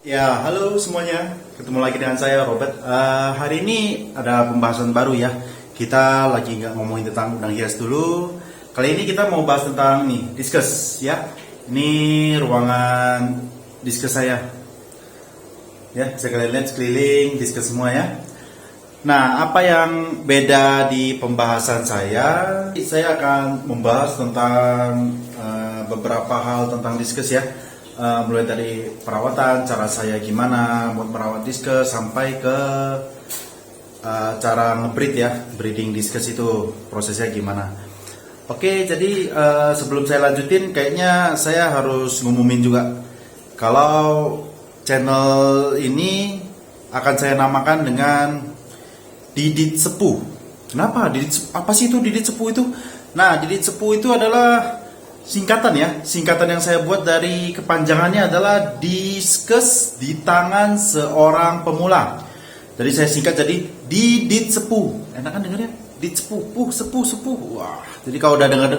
Ya, halo semuanya. Ketemu lagi dengan saya Robert. Hari ini ada pembahasan baru ya. Kita lagi nggak ngomongin tentang udang hias dulu. Kali ini kita mau bahas tentang nih, diskus ya. Ini ruangan diskus saya. Ya, bisa kalian lihat sekeliling diskus semua ya. Nah, apa yang beda di pembahasan saya? Saya akan membahas tentang beberapa hal tentang diskus ya. Mulai dari perawatan, cara saya gimana buat merawat diskus sampai ke cara ngebreed ya, breeding diskus itu prosesnya gimana. Oke, jadi sebelum saya lanjutin, kayaknya saya harus ngumumin juga kalau channel ini akan saya namakan dengan Didit Sepuh. Kenapa? Apa sih itu Didit Sepuh itu? Nah, Didit Sepuh itu adalah singkatan ya, singkatan yang saya buat dari kepanjangannya adalah diskus di tangan seorang pemula. Jadi saya singkat jadi Didit Sepuh. Enak kan dengarnya? Didit Sepuh, sepuh. Wah, jadi kalau udah dengar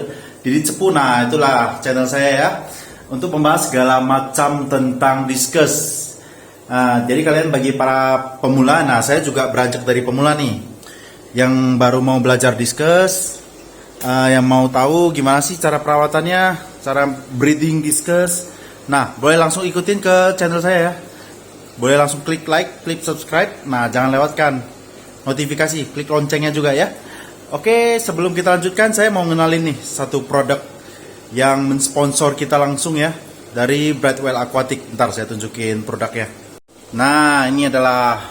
Didit Sepuh, nah itulah channel saya ya, untuk membahas segala macam tentang diskus. Nah, jadi kalian bagi para pemula, nah saya juga beranjak dari pemula nih, yang baru mau belajar diskus. Yang mau tahu gimana sih cara perawatannya, cara breeding diskus, nah boleh langsung ikutin ke channel saya ya. Boleh langsung klik like, klik subscribe. Nah, jangan lewatkan notifikasi, klik loncengnya juga ya. Oke, sebelum kita lanjutkan, saya mau ngenalin nih satu produk yang mensponsor kita langsung ya, dari Brightwell Aquatic. Ntar saya tunjukin produknya. Nah, ini adalah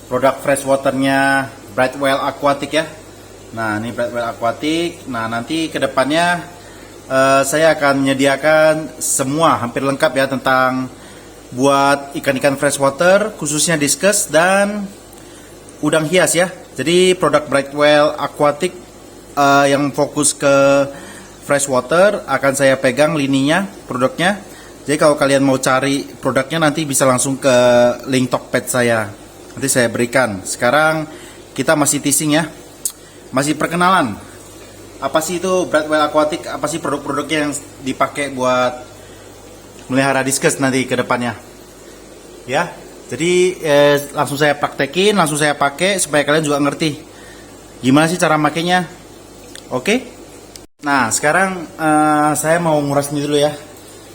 produk freshwaternya Brightwell Aquatic ya. Nah, ini Brightwell Aquatic. Nah, nanti kedepannya saya akan menyediakan semua hampir lengkap ya tentang buat ikan-ikan freshwater, khususnya diskus dan udang hias ya. Jadi produk Brightwell Aquatic yang fokus ke freshwater akan saya pegang lininya, produknya. Jadi kalau kalian mau cari produknya nanti bisa langsung ke link Tokped saya. Nanti saya berikan. Sekarang kita masih teasing ya. Masih perkenalan. Apa sih itu Brightwell Aquatic? Apa sih produk-produknya yang dipakai buat melihara diskus nanti ke depannya? Ya. Jadi langsung saya praktekin, langsung saya pakai supaya kalian juga ngerti gimana sih cara makainya. Oke? Nah, sekarang saya mau nguras ini dulu ya.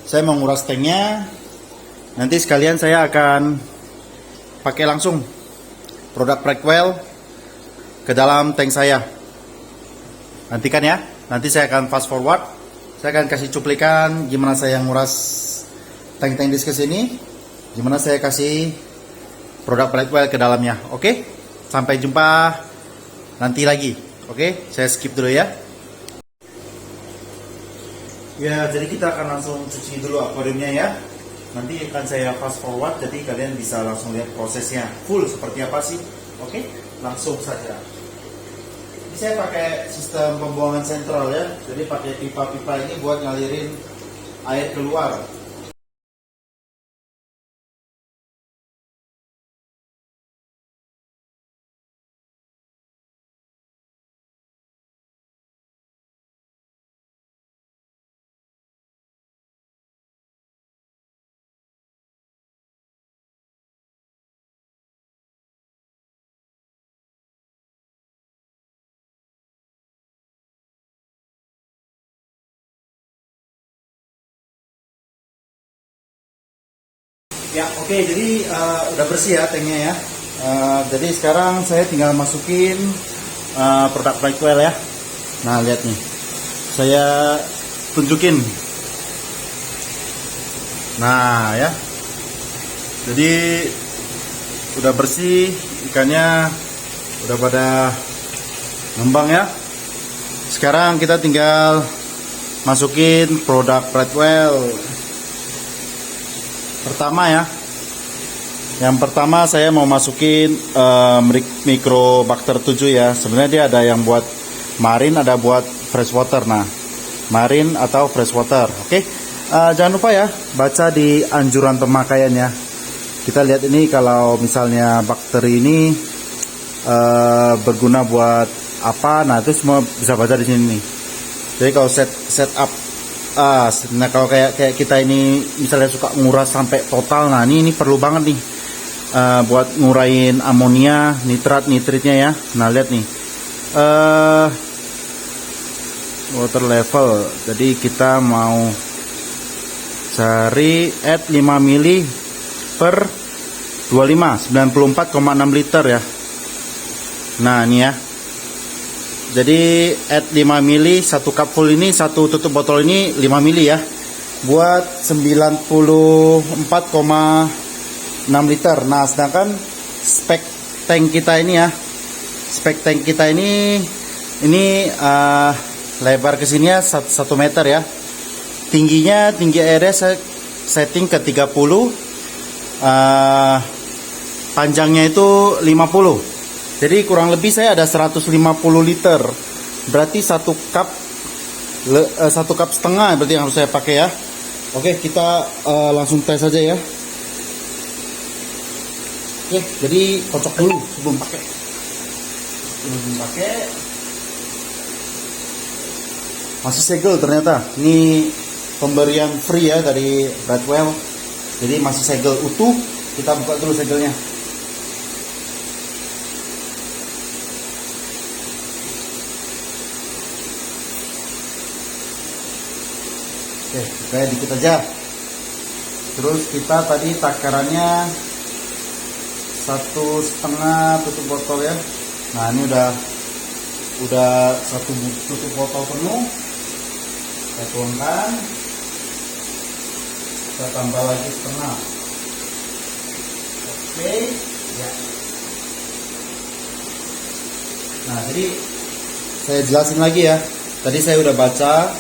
Saya mau nguras tanknya. Nanti sekalian saya akan pakai langsung produk Brightwell ke dalam tank saya. Nantikan ya. Nanti saya akan fast forward. Saya akan kasih cuplikan gimana saya nguras tank-tank diskus ini, gimana saya kasih produk Brightwell ke dalamnya. Oke? Sampai jumpa nanti lagi. Oke? Saya skip dulu ya. Ya, jadi kita akan langsung cuci dulu akuariumnya ya. Nanti akan saya fast forward, jadi kalian bisa langsung lihat prosesnya full seperti apa sih. Oke? Langsung saja. Ini saya pakai sistem pembuangan sentral ya. Jadi pakai pipa-pipa ini buat ngalirin air keluar. Ya, oke, jadi udah bersih ya tanknya ya. Jadi sekarang saya tinggal masukin produk Brightwell ya. Nah, lihat nih, saya tunjukin. Nah ya, jadi udah bersih, ikannya udah pada ngembang ya. Sekarang kita tinggal masukin produk Brightwell. Pertama ya, yang pertama saya mau masukin Microbacter 7 ya. Sebenarnya dia ada yang buat marine, ada buat freshwater. Nah, marine atau freshwater. Oke, jangan lupa ya baca di anjuran pemakaian ya. Kita lihat ini kalau misalnya bakteri ini berguna buat apa. Nah, itu semua bisa baca di sini nih. Jadi kalau setup Nah kalau kayak kita ini misalnya suka nguras sampai total, nah ini perlu banget nih buat ngurain amonia, nitritnya ya. Nah lihat nih water level. Jadi kita mau cari add 5 mili per 25, 94,6 liter ya. Nah ini ya. Jadi add 5 mili, 1 cup full ini, 1 tutup botol ini 5 mili ya, buat 94,6 liter. Nah sedangkan spek tank kita ini ya, lebar kesini ya 1 meter ya, tinggi airnya saya setting ke 30, panjangnya itu 50. Jadi kurang lebih saya ada 150 liter. Berarti 1 cup setengah berarti yang harus saya pakai ya. Oke, kita langsung tes aja ya. Oke, jadi kocok dulu sebelum pakai. Masih segel ternyata. Ini pemberian free ya dari Brightwell. Jadi masih segel utuh. Kita buka dulu segelnya. Oke, kayak dikit aja. Terus kita tadi takarannya 1,5 tutup botol ya. Nah ini udah 1 tutup botol penuh. Kita tuangkan. Kita tambah lagi setengah. Oke, ya. Nah jadi saya jelasin lagi ya. Tadi saya udah baca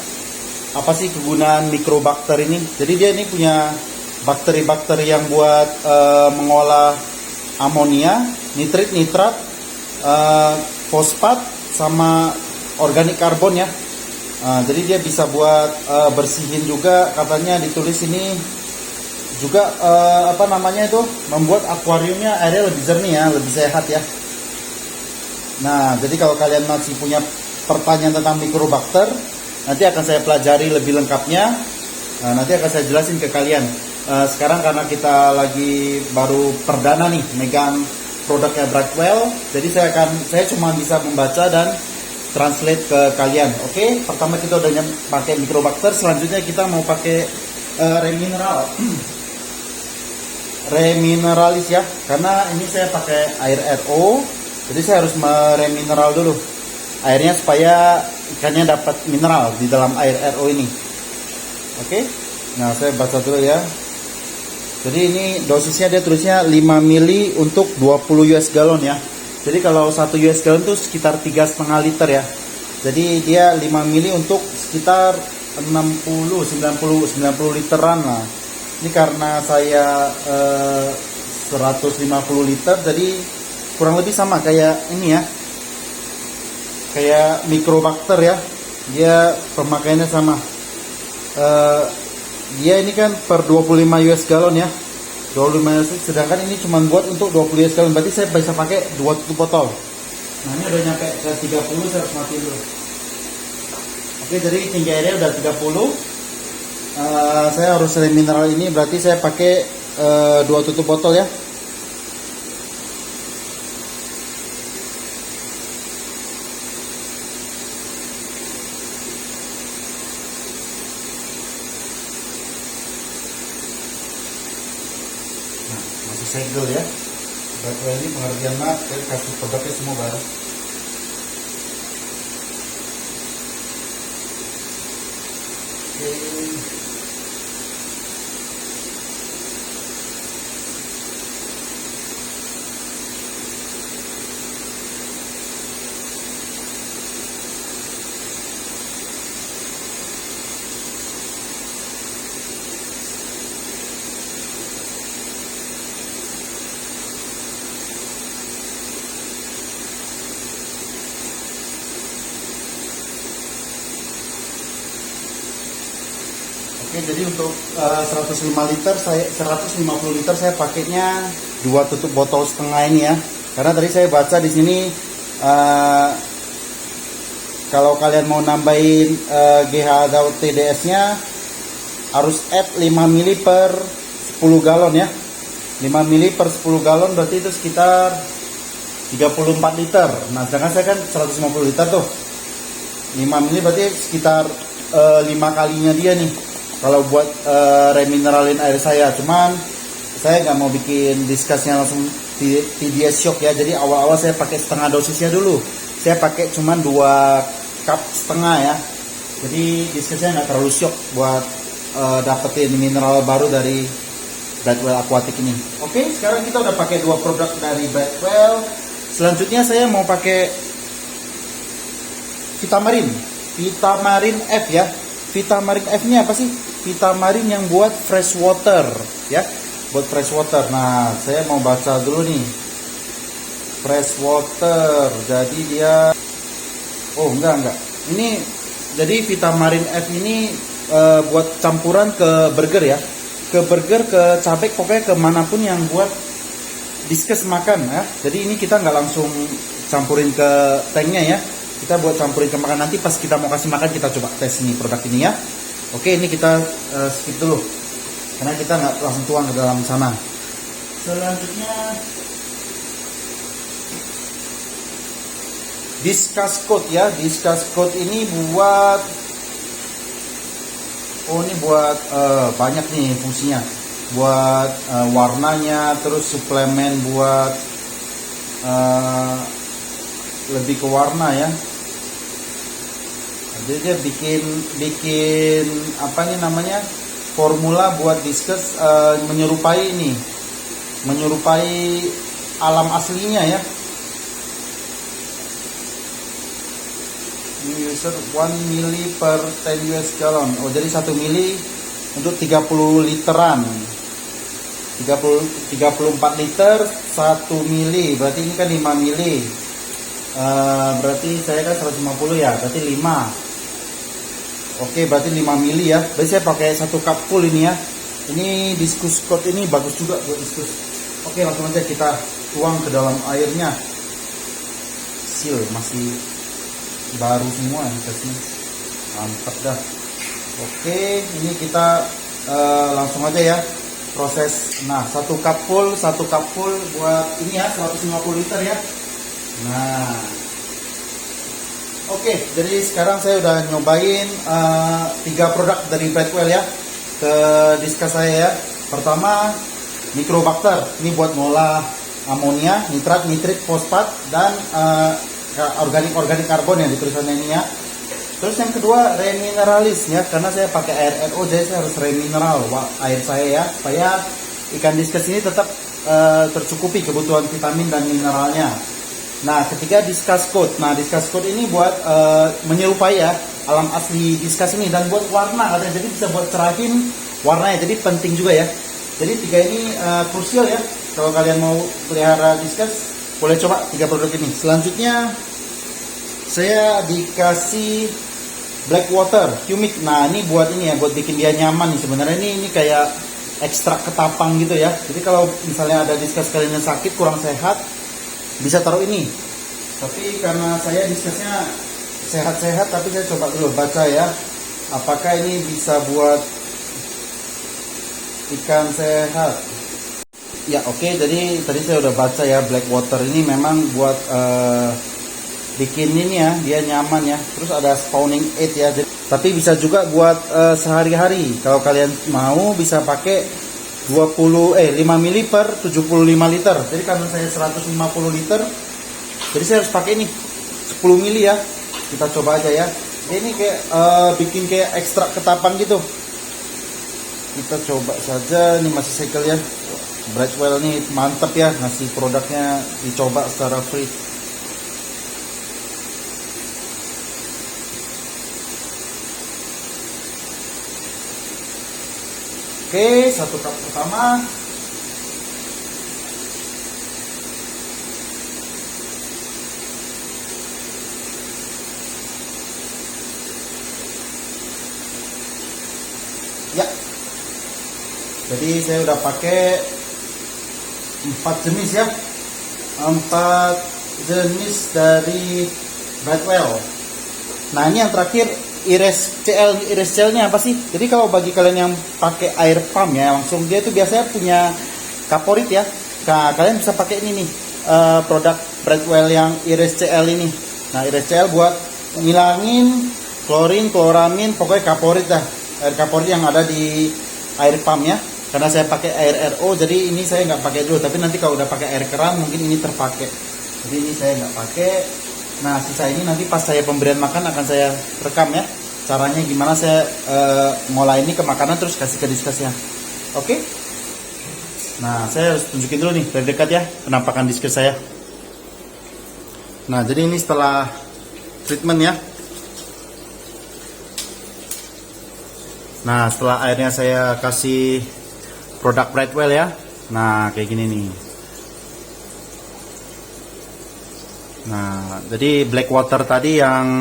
apa sih kegunaan mikrobakter ini. Jadi dia ini punya bakteri-bakteri yang buat mengolah amonia, nitrat, fosfat sama organik karbon ya. Jadi dia bisa buat bersihin juga, katanya ditulis ini juga membuat akuariumnya airnya lebih jernih ya, lebih sehat ya. Nah jadi kalau kalian masih punya pertanyaan tentang mikrobakter, nanti akan saya pelajari lebih lengkapnya. Nanti akan saya jelasin ke kalian. Sekarang karena kita lagi baru perdana nih megang produknya Brightwell, jadi saya cuma bisa membaca dan translate ke kalian. Oke, pertama kita udah pakai mikrobakter, selanjutnya kita mau pakai remineralis ya. Karena ini saya pakai air RO, jadi saya harus meremineral dulu airnya supaya ikannya dapat mineral di dalam air RO ini. Oke, nah saya baca dulu ya. Jadi ini dosisnya dia tulisnya 5 mili untuk 20 US gallon ya. Jadi kalau 1 US gallon itu sekitar 3,5 liter ya. Jadi dia 5 mili untuk sekitar 90 literan lah. Ini karena saya 150 liter, jadi kurang lebih sama kayak ini ya, kayak mikrobakter ya. Dia pemakaiannya sama. Dia ini kan per 25 US gallon ya, 25 US, sedangkan ini cuma buat untuk 20 US gallon. Berarti saya bisa pakai 2 tutup botol. Nah ini udah nyampe ke 30, saya harus matiin dulu. Oke, jadi tinggi airnya udah 30. Saya harus mineral ini, berarti saya pakai 2 tutup botol ya. Masih segel ya. Brightwell ini pengertian banget, saya kasih produknya semua baru. Oke, jadi untuk 150 liter saya pakainya 2 tutup botol setengah ini ya. Karena tadi saya baca di sini kalau kalian mau nambahin GH atau TDS-nya harus add 5 mili per 10 galon ya. 5 mili per 10 galon berarti itu sekitar 34 liter. Nah, sedangkan saya kan 150 liter tuh. 5 mili berarti sekitar 5 kalinya dia nih. Kalau buat remineralin air saya, cuman saya nggak mau bikin diskusnya langsung TDS shock ya. Jadi awal-awal saya pakai setengah dosisnya dulu. Saya pakai cuman 2 cup setengah ya. Jadi diskusnya nggak terlalu shock buat dapetin mineral baru dari Brightwell Aquatic ini. Oke, sekarang kita udah pakai 2 produk dari Brightwell. Selanjutnya saya mau pakai Vitamarin F ya. Vitamarin F ini apa sih? Vitamarin yang buat fresh water ya, buat fresh water. Nah, saya mau baca dulu nih. Fresh water. Jadi dia enggak. Ini jadi Vitamarin F ini buat campuran ke burger ya. Ke burger, ke cabai, pokoknya kemanapun yang buat diskus makan ya. Jadi ini kita nggak langsung campurin ke tanknya ya. Kita buat campurin ke makan, nanti pas kita mau kasih makan kita coba tes ini produk ini ya. Oke, ini kita skip dulu karena kita nggak langsung tuang ke dalam sana. Selanjutnya Discuss Coat ya. Discuss Coat ini buat banyak nih fungsinya. Buat warnanya, terus suplemen buat lebih ke warna ya. Jadi dia bikin apa nih namanya, formula buat diskus menyerupai alam aslinya ya. User 1 mili per 10 US gallon. Jadi 1 mili untuk 30 literan. 34 liter 1 mili. Berarti ini kan 5 mili. Berarti saya kan 150 ya. Berarti 5. Oke, berarti 5 mili ya. Berarti saya pakai 1 cup full ini ya. Ini Discuss Coat ini bagus juga buat diskus. Oke, langsung aja kita tuang ke dalam airnya. Seal masih baru semua ya tesnya, mantap dah. Oke, ini kita langsung aja ya proses. Nah, 1 cup full buat ini ya 150 liter ya. Nah, oke, jadi sekarang saya udah nyobain 3 produk dari Brightwell ya ke diskus saya ya. Pertama, Microbacter, ini buat ngolah amonia, nitrat, nitrit, fosfat, dan organik karbon yang ditulisannya ini ya. Terus yang kedua, Remineralis ya, karena saya pakai air RO, jadi saya harus remineral air saya ya, supaya ikan diskus ini tetap tercukupi kebutuhan vitamin dan mineralnya. Nah, ketiga, Discuss Coat. Nah, Discuss Coat ini buat menyerupai ya alam asli diskus ini, dan buat warna katanya, jadi bisa buat cerahin warnanya, jadi penting juga ya. Jadi 3 ini krusial ya, kalau kalian mau pelihara diskus boleh coba 3 produk ini. Selanjutnya saya dikasih Blackwater Humid. Nah, ini buat ini ya, buat bikin dia nyaman nih. Sebenarnya ini kayak ekstrak ketapang gitu ya. Jadi kalau misalnya ada diskus kalian yang sakit, kurang sehat, bisa taruh ini. Tapi karena saya diskusnya sehat-sehat, tapi saya coba dulu baca ya, apakah ini bisa buat ikan sehat. Ya, oke, jadi tadi saya udah baca ya, Blackwater ini memang buat bikin ini ya, dia nyaman ya. Terus ada spawning aid ya. Tapi bisa juga buat sehari-hari. Kalau kalian mau bisa pakai 5 mili per 75 liter. Jadi karena saya 150 liter, jadi saya harus pakai ini 10 mili ya. Kita coba aja ya. Ini kayak bikin kayak ekstrak ketapang gitu. Kita coba saja, ini masih segel ya. Brightwell nih mantep ya, ngasih produknya dicoba secara free. Oke, 1 cup pertama. Ya, jadi saya udah pakai 4 jenis ya, 4 jenis dari Brightwell. Nah ini yang terakhir, iris CL-nya apa sih? Jadi kalau bagi kalian yang pakai air pump ya, langsung dia itu biasanya punya kaporit ya. Nah kalian bisa pakai ini nih, produk Brightwell yang iris CL ini. Nah iris CL buat ngilangin klorin, kloramin, pokoknya kaporit dah, air kaporit yang ada di air pump ya. Karena saya pakai air RO, jadi ini saya nggak pakai dulu. Tapi nanti kalau udah pakai air keran mungkin ini terpakai. Jadi ini saya nggak pakai. Nah sisa ini nanti pas saya pemberian makan akan saya rekam ya, caranya gimana saya ngolah ini ke makanan terus kasih ke diskusnya. Oke. Nah saya harus tunjukin dulu nih dari dekat ya penampakan diskus saya. Nah jadi ini setelah treatment ya. Nah setelah airnya saya kasih produk Brightwell ya. Nah kayak gini nih. Nah, jadi black water tadi yang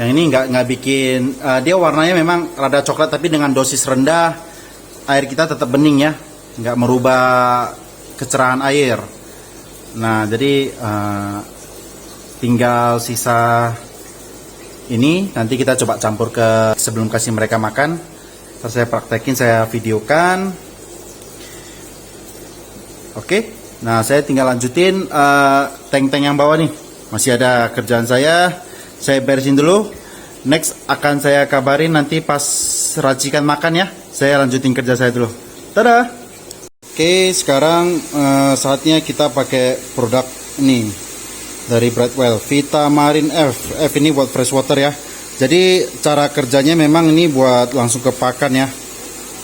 ini nggak bikin dia warnanya memang rada coklat tapi dengan dosis rendah air kita tetap bening ya, nggak merubah kecerahan air. Nah, jadi tinggal sisa ini nanti kita coba campur ke sebelum kasih mereka makan. Terus saya praktekin, saya videokan. Oke. Nah, saya tinggal lanjutin tank-tank yang bawah nih. Masih ada kerjaan saya beresin dulu. Next akan saya kabarin nanti pas racikan makan ya. Saya lanjutin kerja saya dulu. Dadah. Oke, sekarang saatnya kita pakai produk ini dari Brightwell, Vitamarine F. F ini buat fresh water ya. Jadi cara kerjanya memang ini buat langsung ke pakan ya.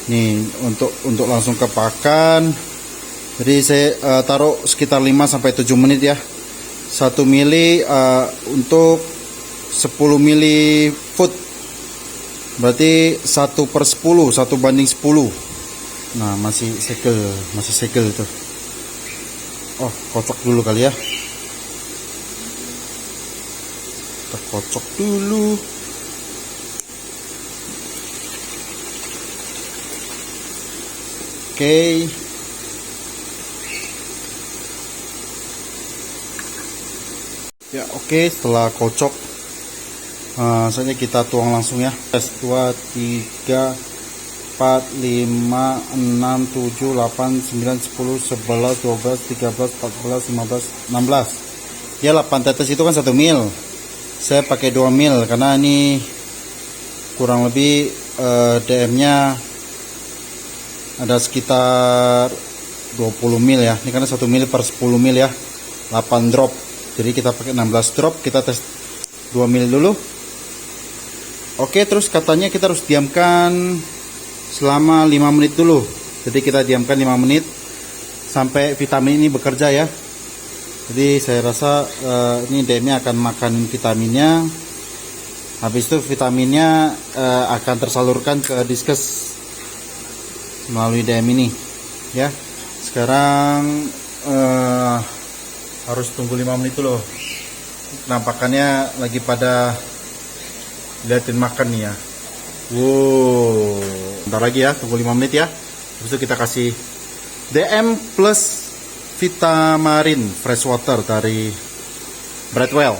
Nih, untuk langsung ke pakan. Jadi saya taruh sekitar 5-7 menit ya. 1 mili untuk 10 mili food. Berarti 1/10, 1/10. Nah, masih segel itu. Oh, kocok dulu kali ya. Kita kocok dulu. Oke. Ya oke, setelah kocok saatnya kita tuang langsung ya. 1, 2, 3, 4, 5, 6, 7, 8, 9, 10, 11, 12, 13, 14, 15, 16. Ya 8 tetes itu kan 1 mil. Saya pakai 2 mil karena ini kurang lebih DM-nya ada sekitar 20 mil ya. Ini karena 1 mil per 10 mil ya. 8 drop. Jadi kita pakai 16 drop, kita tes 2 mil dulu. Oke, terus katanya kita harus diamkan selama 5 menit dulu. Jadi kita diamkan 5 menit sampai vitamin ini bekerja ya. Jadi saya rasa ini DM-nya akan makan vitaminnya. Habis itu vitaminnya akan tersalurkan ke diskus melalui DM ini ya. Sekarang harus tunggu 5 menit dulu. Penampakannya lagi pada liatin makan nih ya. Wow, bentar lagi ya, tunggu 5 menit ya. Habis itu kita kasih DM plus Vitamarine fresh water dari Brightwell.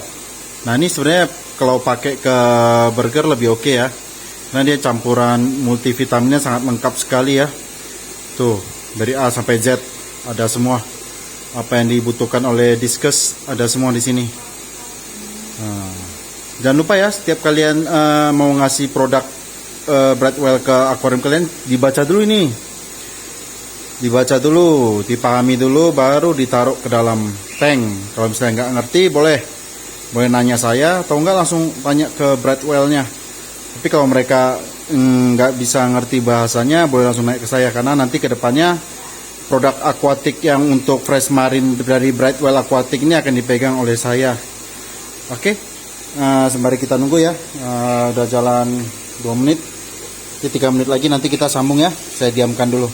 Nah ini sebenarnya kalau pakai ke burger lebih oke ya, karena dia campuran multivitaminnya sangat lengkap sekali ya. Tuh dari A sampai Z ada semua. Apa yang dibutuhkan oleh diskus ada semua di sini. Nah, jangan lupa ya, setiap kalian mau ngasih produk Brightwell ke akuarium kalian, dibaca dulu ini. Dibaca dulu, dipahami dulu, baru ditaruh ke dalam tank. Kalau misalnya nggak ngerti, boleh nanya saya, atau enggak langsung tanya ke Brightwell-nya. Tapi kalau mereka nggak bisa ngerti bahasanya, boleh langsung naik ke saya, karena nanti ke depannya produk akuatik yang untuk fresh marine dari Brightwell Aquatic ini akan dipegang oleh saya. Oke, sembari kita nunggu ya, udah jalan 2 menit, jadi 3 menit lagi nanti kita sambung ya. Saya diamkan dulu.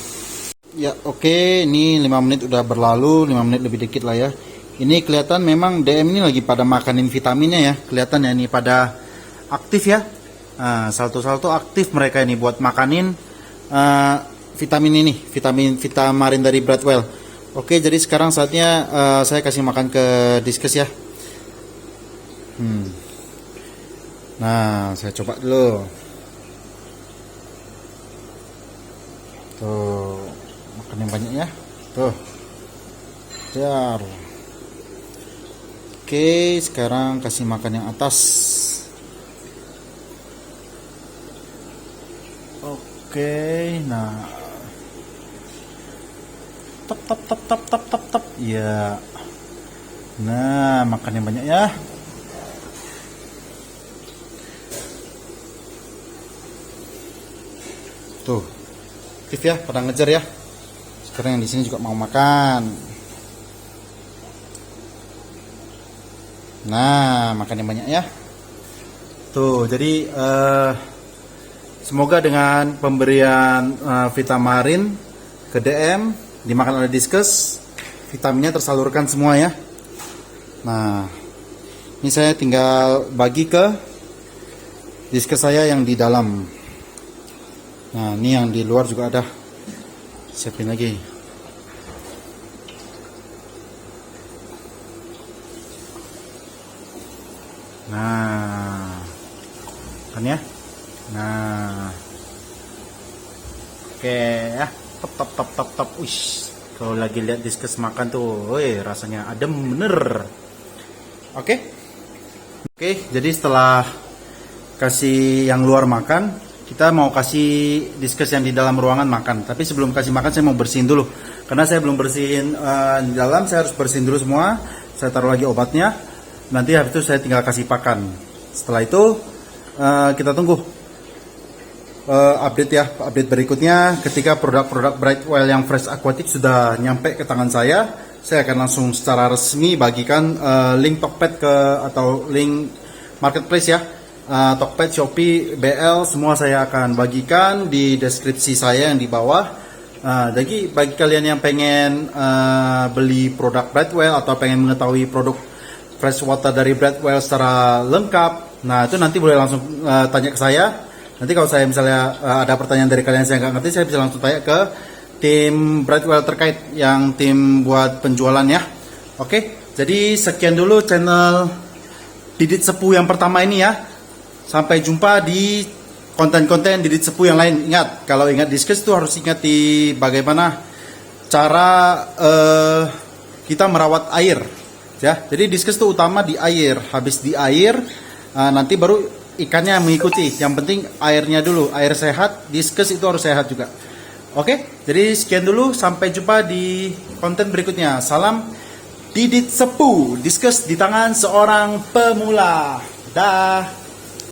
Ya oke, ini 5 menit udah berlalu, 5 menit lebih dikit lah ya. Ini kelihatan memang DM ini lagi pada makanin vitaminnya ya, kelihatan ya ini pada aktif ya. Salto-salto aktif mereka ini buat makanin vitamin ini, Vitamarine dari Brightwell. Oke, jadi sekarang saatnya saya kasih makan ke diskus ya. Nah, saya coba dulu. Tuh, makan yang banyak ya. Tuh. Dar. Oke, sekarang kasih makan yang atas. Oke, nah. Tap tap tap tap tap tap tap. Ya. Nah, makan yang banyak ya. Tuh. Aktif ya, pada ngejar ya. Sekarang yang di sini juga mau makan. Nah, makan yang banyak ya. Tuh, jadi semoga dengan pemberian Vitamarin ke DM dimakan oleh Diskus, vitaminnya tersalurkan semua ya. Nah, ini saya tinggal bagi ke Diskus saya yang di dalam. Nah, ini yang di luar juga ada. Siapin lagi. Nah, kan ya. Nah, oke ya. Top top top top top. Uish, kalau lagi lihat Diskus makan tuh, woi rasanya adem bener. Oke, oke. Jadi setelah kasih yang luar makan, kita mau kasih Diskus yang di dalam ruangan makan. Tapi sebelum kasih makan saya mau bersihin dulu. Karena saya belum bersihin di dalam, saya harus bersihin dulu semua. Saya taruh lagi obatnya. Nanti habis itu saya tinggal kasih pakan. Setelah itu kita tunggu update ya, update berikutnya ketika produk-produk Brightwell yang Fresh Aquatic sudah nyampe ke tangan saya akan langsung secara resmi bagikan link Tokped atau link marketplace ya. Tokped, Shopee, BL semua saya akan bagikan di deskripsi saya yang di bawah. Jadi bagi kalian yang pengen beli produk Brightwell atau pengen mengetahui produk fresh water dari Brightwell secara lengkap, nah itu nanti boleh langsung tanya ke saya. Nanti kalau saya misalnya ada pertanyaan dari kalian saya nggak ngerti, saya bisa langsung tanya ke tim Brightwell terkait yang tim buat penjualan ya. Oke, jadi sekian dulu channel Didit Sepuh yang pertama ini ya. Sampai jumpa di konten-konten Didit Sepuh yang lain. Ingat, kalau ingat Diskus itu harus ingat di bagaimana cara kita merawat air. Ya, jadi Diskus itu utama di air. Habis di air, nanti baru ikannya mengikuti. Yang penting airnya dulu, air sehat. Diskus itu harus sehat juga. Oke, jadi sekian dulu. Sampai jumpa di konten berikutnya. Salam Didit Sepuh. Diskus di tangan seorang pemula. Dah.